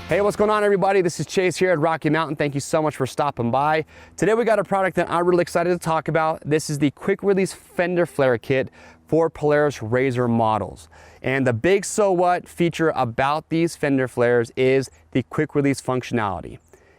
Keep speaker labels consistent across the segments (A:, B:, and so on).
A: Hey, what's going on, everybody? This is Chase here at Rocky Mountain. Thank you so much for stopping by. Today we got a product that I'm really excited to talk about. This is the quick release Fender Flare kit for Polaris RZR models. And the big so what feature about these Fender Flares is the quick release functionality.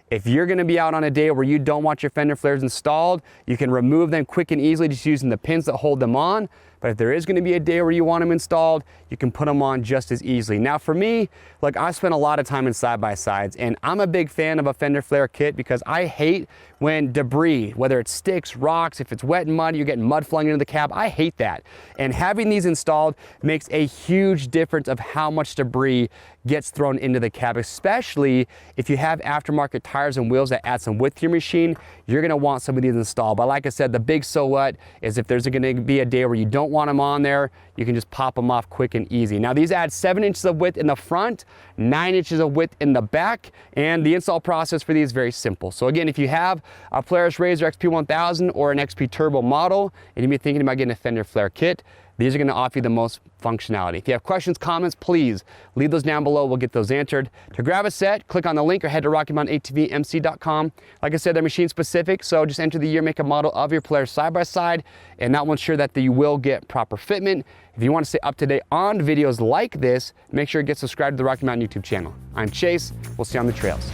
A: If you're gonna be out on a day where you don't want your Fender Flares installed, you can remove them quick and easily just using the pins that hold them on. But if there is gonna be a day where you want them installed, you can put them on just as easily. Now for me, like I spent a lot of time in side-by-sides, and I'm a big fan of a Fender Flare kit because I hate when debris, whether it's sticks, rocks, if it's wet and muddy, you're getting mud flung into the cab, I hate that. And having these installed makes a huge difference of how much debris gets thrown into the cab, especially if you have aftermarket tires and wheels that add some width to your machine. You're gonna want some of these installed. But like I said, the big so what is if there's gonna be a day where you don't want them on there, you can just pop them off quick and easy. Now these add 7 inches of width in the front, 9 inches of width in the back, and the install process for these is very simple. So again, if you have a Polaris RZR XP1000 or an XP Turbo model, and you'd be thinking about getting a Fender Flare kit, these are going to offer you the most functionality. If you have questions, comments, please leave those down below. We'll get those answered. To grab a set, click on the link or head to RockyMountainATVMC.com. Like I said, they're machine specific, so just enter the year, make, and model of your Polaris side-by-side, and that will ensure that you will get proper fitment. If you want to stay up to date on videos like this, make sure to get subscribed to the Rocky Mountain YouTube channel. I'm Chase. We'll see you on the trails.